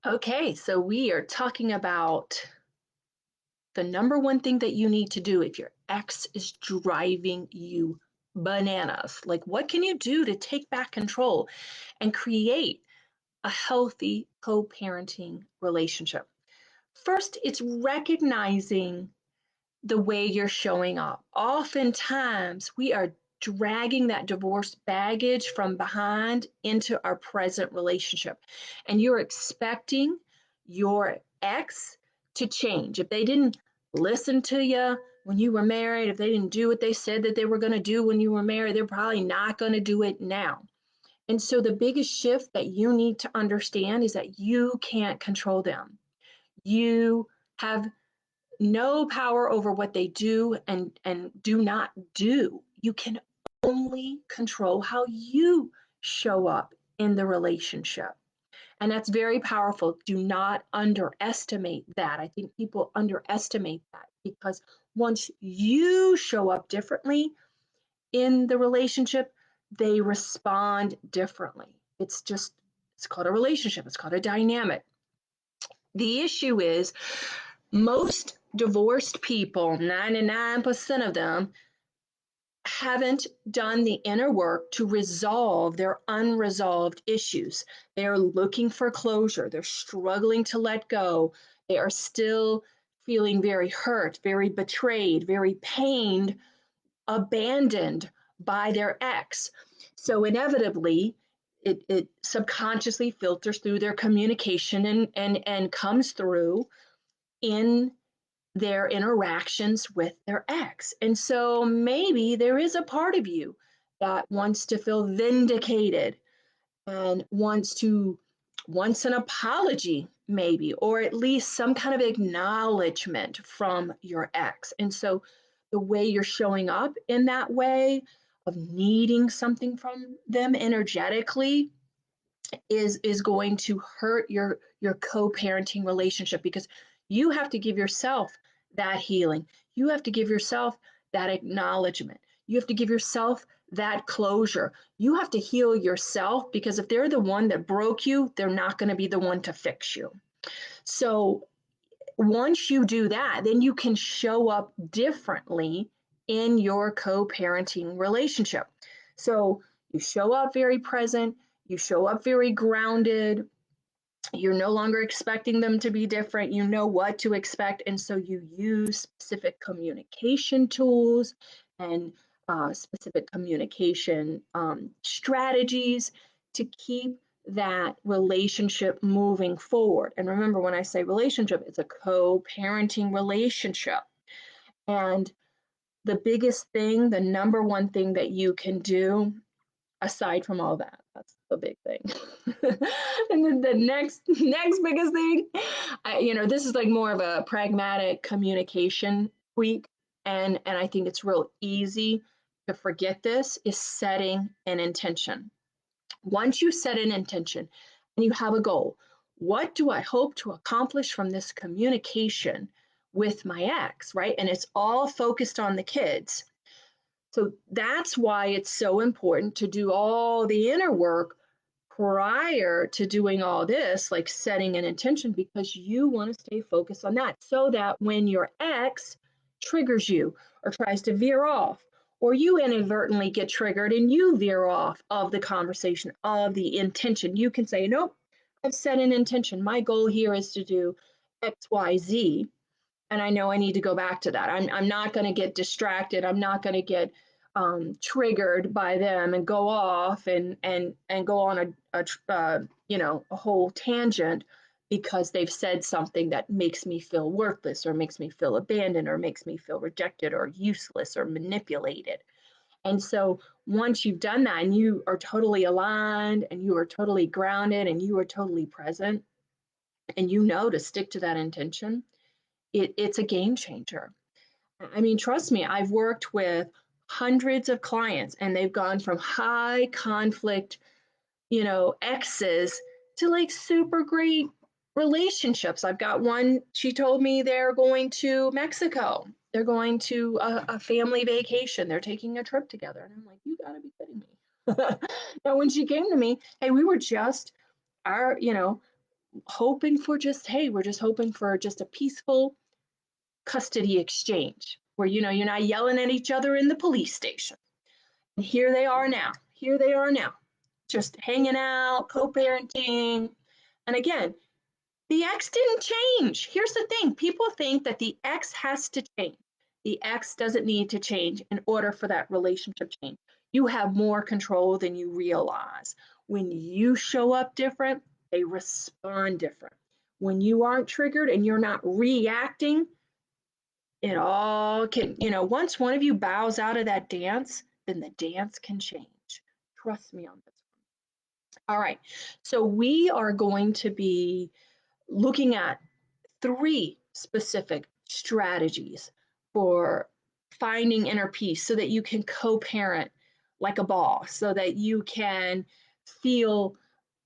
Okay, so we are talking about the number one thing that you need to do if your ex is driving you bananas. Like, what can you do to take back control and create a healthy co parenting relationship? First, it's recognizing the way you're showing up. Oftentimes, we are dragging that divorce baggage from behind into our present relationship. And you're expecting your ex to change. If they didn't listen to you when you were married, if they didn't do what they said that they were going to do when you were married, they're probably not going to do it now. And so the biggest shift that you need to understand is that you can't control them. You have no power over what they do and do not do. You can only control how you show up in the relationship. And that's very powerful. Do not underestimate that. I think people underestimate that because once you show up differently in the relationship, they respond differently. It's called a relationship, it's called a dynamic. The issue is most divorced people, 99% of them, haven't done the inner work to resolve their unresolved issues. They are looking for closure. They're struggling to let go. They are still feeling very hurt, very betrayed, very pained, abandoned by their ex. So inevitably, it subconsciously filters through their communication and comes through in their interactions with their ex. And so maybe there is a part of you that wants to feel vindicated and wants an apology maybe, or at least some kind of acknowledgement from your ex. And so the way you're showing up in that way of needing something from them energetically is going to hurt your co-parenting relationship because you have to give yourself that healing. You have to give yourself that acknowledgement. You have to give yourself that closure. You have to heal yourself because if they're the one that broke you, they're not going to be the one to fix you. So once you do that, then you can show up differently in your co-parenting relationship. So you show up very present, you show up very grounded, you're no longer expecting them to be different. You know what to expect. And so you use specific communication tools and specific communication strategies to keep that relationship moving forward. And remember, when I say relationship, it's a co parenting relationship. And the biggest thing, the number one thing that you can do aside from all that, that's the big thing. And then the next biggest thing, this is like more of a pragmatic communication tweak, and I think it's real easy to forget this, is setting an intention. Once you set an intention and you have a goal, what do I hope to accomplish from this communication with my ex, right? And it's all focused on the kids. So that's why it's so important to do all the inner work prior to doing all this, like setting an intention, because you want to stay focused on that so that when your ex triggers you or tries to veer off, or you inadvertently get triggered and you veer off of the conversation, of the intention, you can say, nope, I've set an intention. My goal here is to do XYZ. And I know I need to go back to that. I'm not going to get distracted. I'm not going to get triggered by them and go off and go on a whole tangent because they've said something that makes me feel worthless or makes me feel abandoned or makes me feel rejected or useless or manipulated. And so once you've done that and you are totally aligned and you are totally grounded and you are totally present and you know to stick to that intention, it's a game changer. I mean, trust me, I've worked with hundreds of clients and they've gone from high conflict, exes to like super great relationships. I've got one, she told me they're going to Mexico. They're going to a family vacation. They're taking a trip together. And I'm like, you gotta be kidding me. Now, when she came to me, hey, we were just our, hoping for just, hey, we're just hoping for just a peaceful custody exchange where, you're not yelling at each other in the police station. And here they are now. Here they are now, just hanging out, co parenting. And again, the ex didn't change. Here's the thing, people think that the ex has to change. The ex doesn't need to change in order for that relationship to change. You have more control than you realize. When you show up different, they respond different. When you aren't triggered and you're not reacting, it all can, once one of you bows out of that dance, then the dance can change. Trust me on this one. All right. So we are going to be looking at three specific strategies for finding inner peace so that you can co-parent like a boss, so that you can feel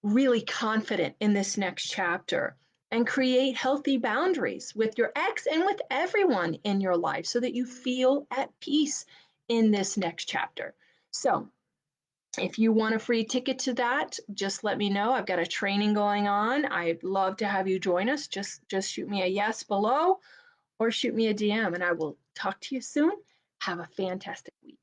really confident in this next chapter and create healthy boundaries with your ex and with everyone in your life so that you feel at peace in this next chapter. So, if you want a free ticket to that, just let me know. I've got a training going on. I'd love to have you join us. Just shoot me a yes below or shoot me a DM and I will talk to you soon. Have a fantastic week.